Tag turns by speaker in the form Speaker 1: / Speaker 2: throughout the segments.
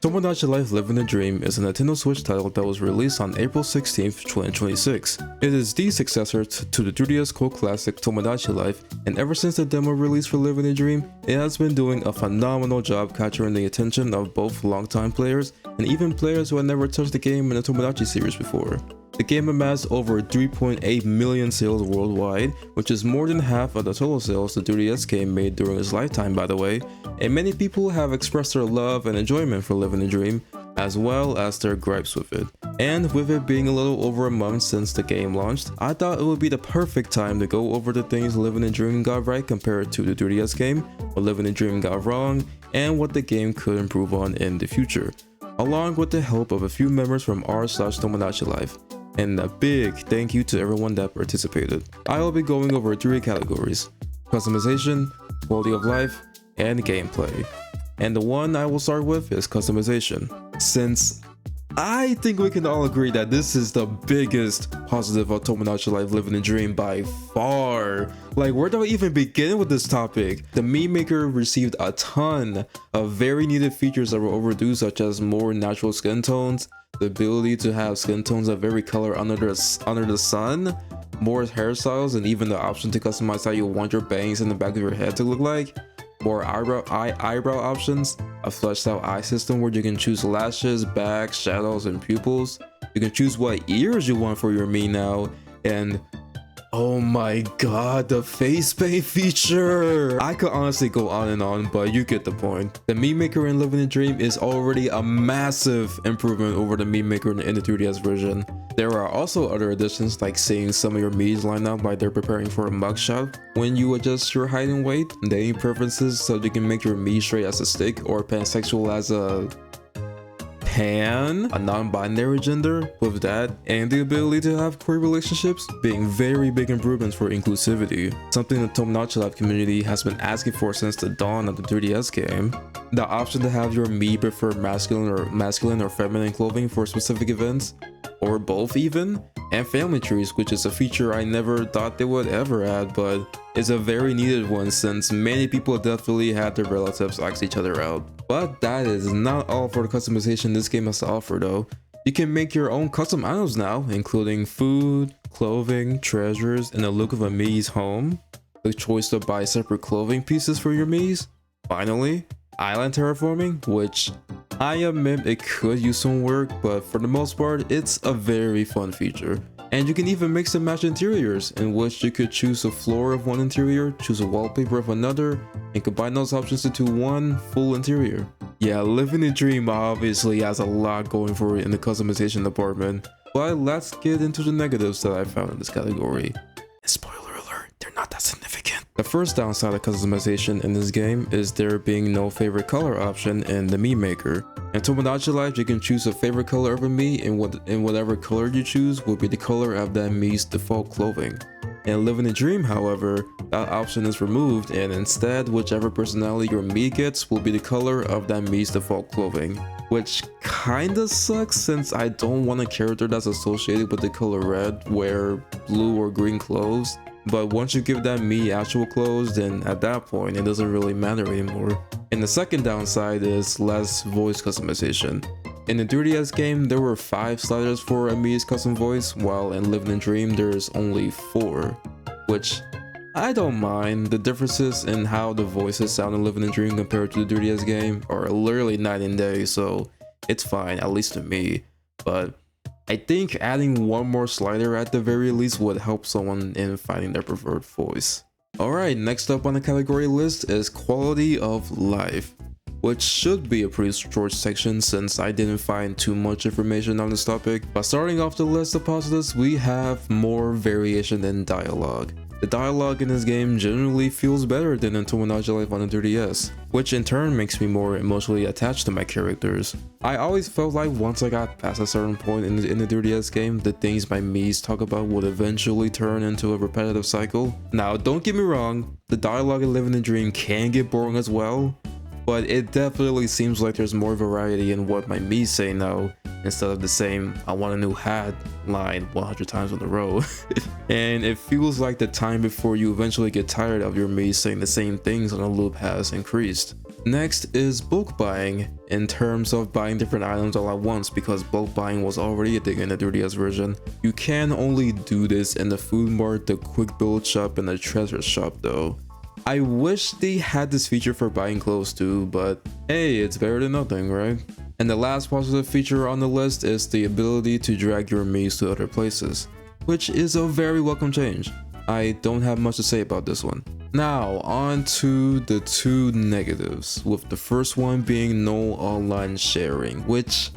Speaker 1: Tomodachi Life Living a Dream is a Nintendo Switch title that was released on April 16, 2026. It is the successor to the 3DS cult classic Tomodachi Life, and ever since the demo release for Living a Dream, it has been doing a phenomenal job capturing the attention of both longtime players and even players who had never touched the game in the Tomodachi series before. The game amassed over 3.8 million sales worldwide, which is more than half of the total sales the 3DS game made during its lifetime, by the way, and many people have expressed their love and enjoyment for Living a Dream, as well as their gripes with it. And with it being a little over a month since the game launched, I thought it would be the perfect time to go over the things Living a Dream got right compared to the 3DS game, what Living a Dream got wrong, and what the game could improve on in the future, along with the help of a few members from r/Tomodachi Life. And a big thank you to everyone that participated. I will be going over 3 categories: customization, quality of life, and gameplay. And the one I will start with is customization, since I think we can all agree that this is the biggest positive of Tomodachi Life Living a Dream by far. Like, where do I even begin with this topic? The Mii Maker received a ton of very needed features that were overdue, such as more natural skin tones, the ability to have skin tones of every color under the sun, more hairstyles, and even the option to customize how you want your bangs in the back of your head to look like, more eyebrow options, a fleshed out eye system where you can choose lashes, bags, shadows, and pupils. You can choose what ears you want for your Mii now, and oh my god, the face paint feature! I could honestly go on and on, but you get the point. The Mii Maker in Living a Dream is already a massive improvement over the Mii Maker in the 3DS version. There are also other additions, like seeing some of your Miis line up while they're preparing for a mugshot when you adjust your height and weight, dating preferences so you can make your Mii straight as a stick or pansexual as a a non-binary gender, with that and the ability to have queer relationships being very big improvements for inclusivity, something the Tomodachi Life community has been asking for since the dawn of the 3DS game. The option to have your Mii prefer masculine or feminine clothing for specific events, or both even, and family trees, which is a feature I never thought they would ever add, but is a very needed one since many people definitely had their relatives ask each other out. But that is not all for the customization this game has to offer though. You can make your own custom items now, including food, clothing, treasures, and the look of a Mii's home, the choice to buy separate clothing pieces for your Mii's. Finally, island terraforming, which I admit it could use some work, but for the most part, it's a very fun feature. And you can even mix and match interiors, in which you could choose a floor of one interior, choose a wallpaper of another, and combine those options into one full interior. Yeah, Living a Dream obviously has a lot going for it in the customization department, but let's get into the negatives that I found in this category. And spoiler alert, they're not that significant. The first downside of customization in this game is there being no favorite color option in the Mii Maker. In Tomodachi Life, you can choose a favorite color of a Mii, and whatever color you choose will be the color of that Mii's default clothing. In Living a Dream, however, that option is removed, and instead, whichever personality your Mii gets will be the color of that Mii's default clothing. Which kinda sucks since I don't want a character that's associated with the color red wear blue or green clothes. But once you give that Mii actual clothes, then at that point it doesn't really matter anymore. And the second downside is less voice customization. In the 3DS game, there were 5 sliders for a Mii's custom voice, while in Living a Dream there's only 4, which I don't mind. The differences in how the voices sound in Living a Dream compared to the 3DS game are literally night and day, so it's fine, at least to me. But I think adding one more slider at the very least would help someone in finding their preferred voice. Alright, next up on the category list is quality of life, which should be a pretty short section since I didn't find too much information on this topic. But starting off the list of positives, we have more variation in dialogue. The dialogue in this game generally feels better than in Tomodachi Life on the 3DS, which in turn makes me more emotionally attached to my characters. I always felt like once I got past a certain point in the 3DS game, the things my Mii's talk about would eventually turn into a repetitive cycle. Now, don't get me wrong, the dialogue in Living a Dream can get boring as well, but it definitely seems like there's more variety in what my Mii's say now, instead of the same "I want a new hat" line 100 times in a row. And it feels like the time before you eventually get tired of your Mii saying the same things on a loop has increased. Next is bulk buying, in terms of buying different items all at once, because bulk buying was already a thing in the 3DS version. You can only do this in the food mart, the quick build shop, and the treasure shop though. I wish they had this feature for buying clothes too, but hey, it's better than nothing, right? And the last positive feature on the list is the ability to drag your Miis to other places, which is a very welcome change. I don't have much to say about this one. Now, on to the two negatives, with the first one being no online sharing, which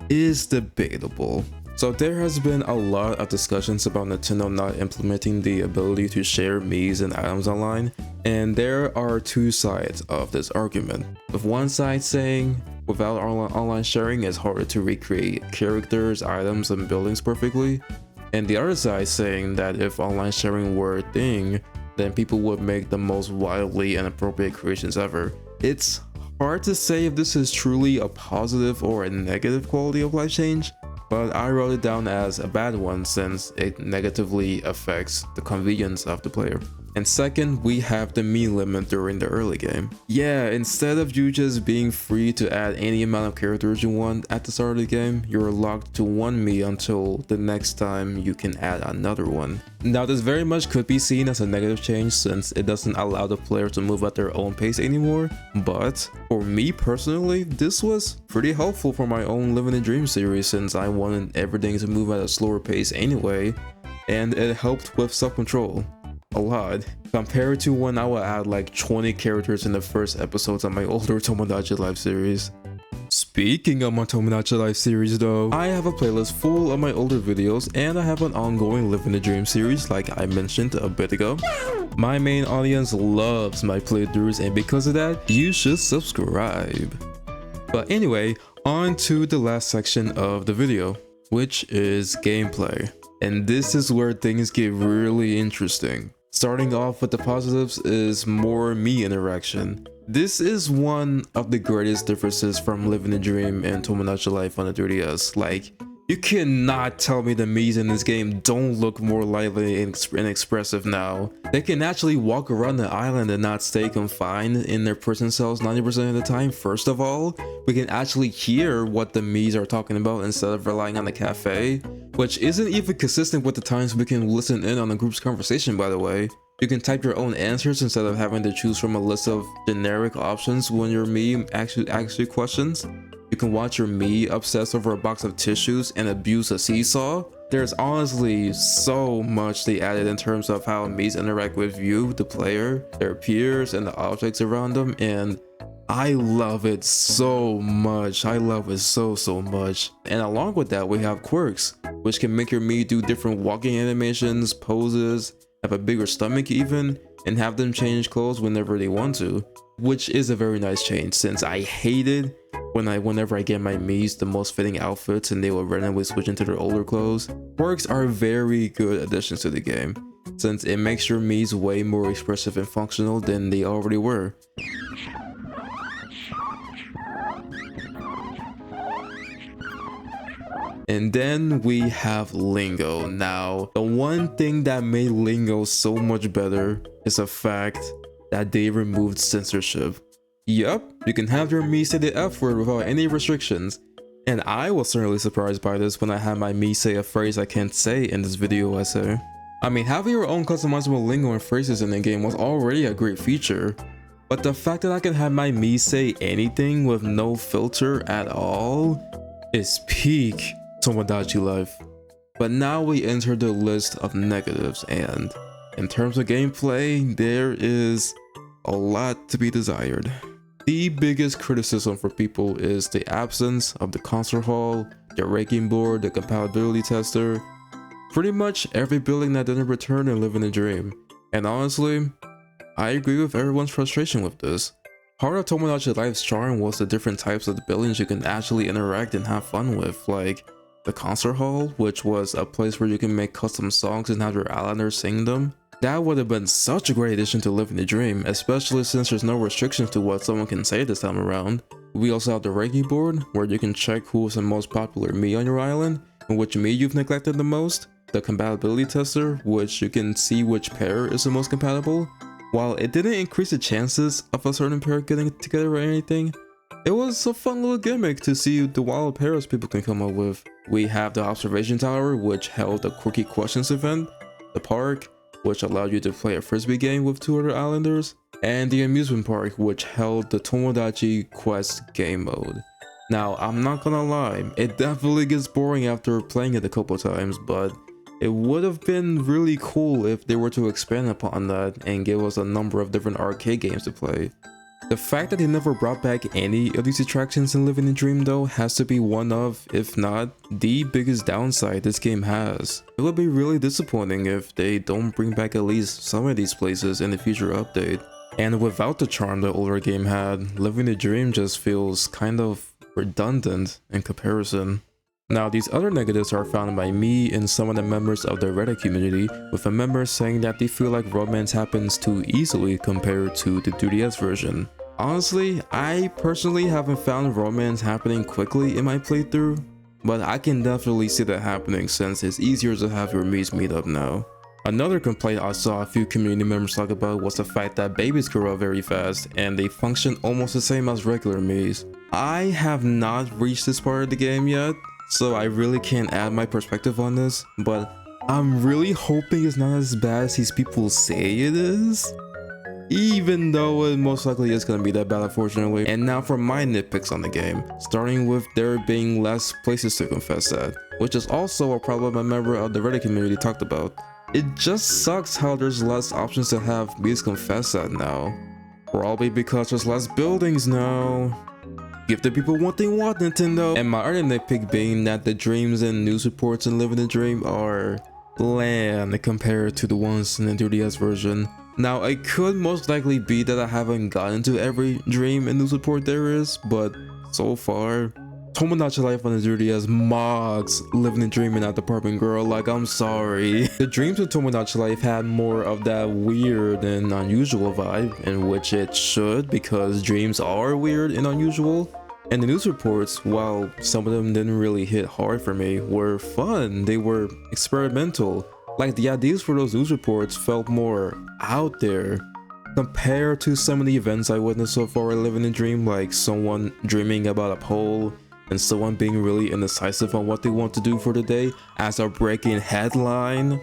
Speaker 1: is debatable. So there has been a lot of discussions about Nintendo not implementing the ability to share Miis and items online, and there are two sides of this argument. With one side saying, without online sharing, it's harder to recreate characters, items, and buildings perfectly, and the other side saying that if online sharing were a thing, then people would make the most wildly inappropriate creations ever. It's hard to say if this is truly a positive or a negative quality of life change, but I wrote it down as a bad one since it negatively affects the convenience of the player. And second, we have the Mii limit during the early game. Yeah, instead of you just being free to add any amount of characters you want at the start of the game, you're locked to one Mii until the next time you can add another one. Now this very much could be seen as a negative change since it doesn't allow the player to move at their own pace anymore, but for me personally, this was pretty helpful for my own Living the Dream series since I wanted everything to move at a slower pace anyway, and it helped with self-control a lot compared to when I would add like 20 characters in the first episodes of my older Tomodachi Life series. Speaking of my Tomodachi Life series though, I have a playlist full of my older videos and I have an ongoing Living the Dream series like I mentioned a bit ago. My main audience loves my playthroughs and because of that, you should subscribe. But anyway, on to the last section of the video, which is gameplay. And this is where things get really interesting. Starting off with the positives is more Mii interaction. This is one of the greatest differences from Living the Dream and Tomodachi Life on the 3DS. Like, you cannot tell me the Miis in this game don't look more lively and expressive now. They can actually walk around the island and not stay confined in their prison cells 90% of the time. First of all, we can actually hear what the Miis are talking about instead of relying on the cafe, which isn't even consistent with the times we can listen in on the group's conversation, by the way. You can type your own answers instead of having to choose from a list of generic options when your Mii actually asks you questions. You can watch your Mii obsess over a box of tissues and abuse a seesaw. There's honestly so much they added in terms of how Miis interact with you, the player, their peers, and the objects around them, and I love it so much. I love it so much. And along with that, we have quirks, which can make your Mii do different walking animations, poses, have a bigger stomach even, and have them change clothes whenever they want to, which is a very nice change since I hated whenever I get my Miis the most fitting outfits and they will randomly switch into their older clothes. Quirks are very good additions to the game since it makes your Miis way more expressive and functional than they already were. And then we have Lingo. Now, the one thing that made Lingo so much better is the fact that they removed censorship. Yup, you can have your Mii say the F word without any restrictions. And I was certainly surprised by this when I had my Mii say a phrase I can't say in this video essay. I mean, having your own customizable lingo and phrases in the game was already a great feature, but the fact that I can have my Mii say anything with no filter at all is peak Tomodachi Life. But now we enter the list of negatives, and in terms of gameplay, there is a lot to be desired. The biggest criticism for people is the absence of the concert hall, the ranking board, the compatibility tester, pretty much every building that didn't return in Living the Dream. And honestly, I agree with everyone's frustration with this. Part of Tomodachi Life's charm was the different types of buildings you can actually interact and have fun with, like the concert hall, which was a place where you can make custom songs and have your islanders sing them. That would have been such a great addition to Living the Dream, especially since there's no restrictions to what someone can say this time around. We also have the ranking board, where you can check who's the most popular Mii on your island, and which Mii you've neglected the most. The compatibility tester, which you can see which pair is the most compatible. While it didn't increase the chances of a certain pair getting together or anything, it was a fun little gimmick to see the wild pairs people can come up with. We have the observation tower, which held a quirky questions event, the park, which allowed you to play a frisbee game with 2 other islanders, and the amusement park, which held the Tomodachi Quest game mode. Now, I'm not gonna lie, it definitely gets boring after playing it a couple times, but it would have been really cool if they were to expand upon that and give us a number of different arcade games to play. The fact that they never brought back any of these attractions in Living the Dream though has to be one of, if not the biggest downside this game has. It would be really disappointing if they don't bring back at least some of these places in the future update. And without the charm the older game had, Living the Dream just feels kind of redundant in comparison. Now, these other negatives are found by me and some of the members of the Reddit community, with a member saying that they feel like romance happens too easily compared to the 3DS version. Honestly, I personally haven't found romance happening quickly in my playthrough, but I can definitely see that happening since it's easier to have your Miis meet up now. Another complaint I saw a few community members talk about was the fact that babies grow up very fast and they function almost the same as regular Miis. I have not reached this part of the game yet, so I really can't add my perspective on this, but I'm really hoping it's not as bad as these people say it is, even though it most likely is gonna be that bad, unfortunately. And now for my nitpicks on the game, starting with there being less places to confess at, which is also a problem a member of the Reddit community talked about. It just sucks how there's less options to have Miis confess at now, probably because there's less buildings now. Give the people what they want, Nintendo. And my other nitpick being that the dreams and news reports in Living the Dream are bland compared to the ones in the 3DS version. Now, it could most likely be that I haven't gotten to every dream and news report there is, but so far, Tomodachi Life on the 3DS mocks Living the Dream and Not Department Girl. Like, I'm sorry. The dreams in Tomodachi Life had more of that weird and unusual vibe, in which it should, because dreams are weird and unusual. And the news reports, while some of them didn't really hit hard for me, were fun. They were experimental. Like, the ideas for those news reports felt more out there compared to some of the events I witnessed so far in Living the Dream, like someone dreaming about a pole and someone being really indecisive on what they want to do for the day as a breaking headline.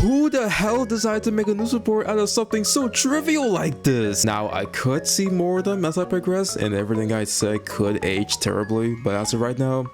Speaker 1: Who the hell decided to make a news report out of something so trivial like this? Now, I could see more of them as I progress, and everything I said could age terribly, but as of right now,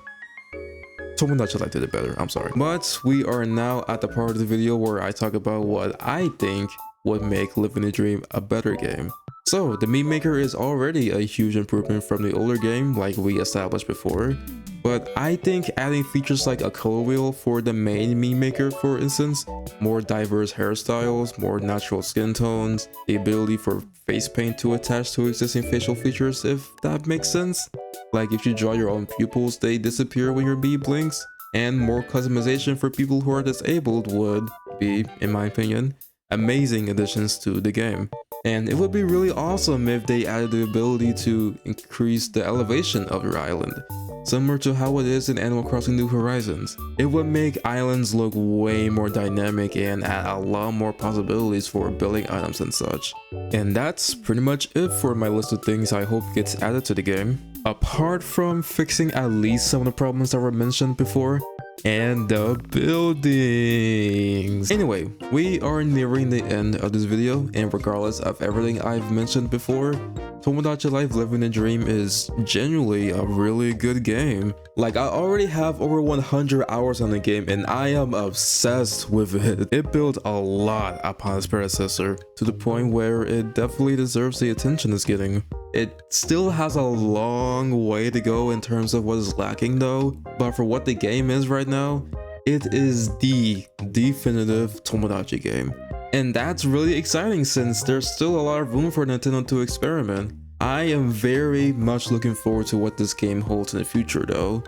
Speaker 1: Tomodachi Life did it better, I'm sorry. But we are now at the part of the video where I talk about what I think would make Living the Dream a better game. So, the meme maker is already a huge improvement from the older game, like we established before. But I think adding features like a color wheel for the main meme maker, for instance, more diverse hairstyles, more natural skin tones, the ability for face paint to attach to existing facial features, if that makes sense. Like if you draw your own pupils, they disappear when your bee blinks, and more customization for people who are disabled would be, in my opinion, amazing additions to the game. And it would be really awesome if they added the ability to increase the elevation of your island, similar to how it is in Animal Crossing New Horizons. It would make islands look way more dynamic and add a lot more possibilities for building items and such. And that's pretty much it for my list of things I hope gets added to the game, apart from fixing at least some of the problems that were mentioned before, and the buildings. Anyway, we are nearing the end of this video, and regardless of everything I've mentioned before, Tomodachi Life Living the Dream is genuinely a really good game. Like, I already have over 100 hours on the game and I am obsessed with it. It built a lot upon its predecessor, to the point where it definitely deserves the attention it's getting. It still has a long way to go in terms of what is lacking though, but for what the game is right now, it is the definitive Tomodachi game. And that's really exciting since there's still a lot of room for Nintendo to experiment. I am very much looking forward to what this game holds in the future though,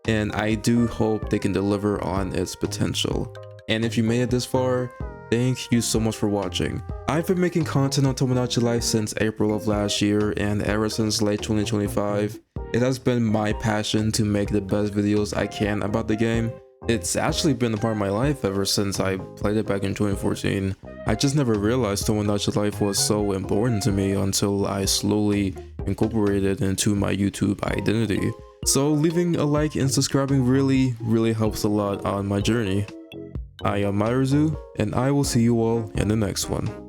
Speaker 1: and I do hope they can deliver on its potential. And if you made it this far, thank you so much for watching. I've been making content on Tomodachi Life since April of last year, and ever since late 2025, it has been my passion to make the best videos I can about the game. It's actually been a part of my life ever since I played it back in 2014. I just never realized Tomodachi Life was so important to me until I slowly incorporated it into my YouTube identity. So leaving a like and subscribing really helps a lot on my journey. I am Myruzu, and I will see you all in the next one.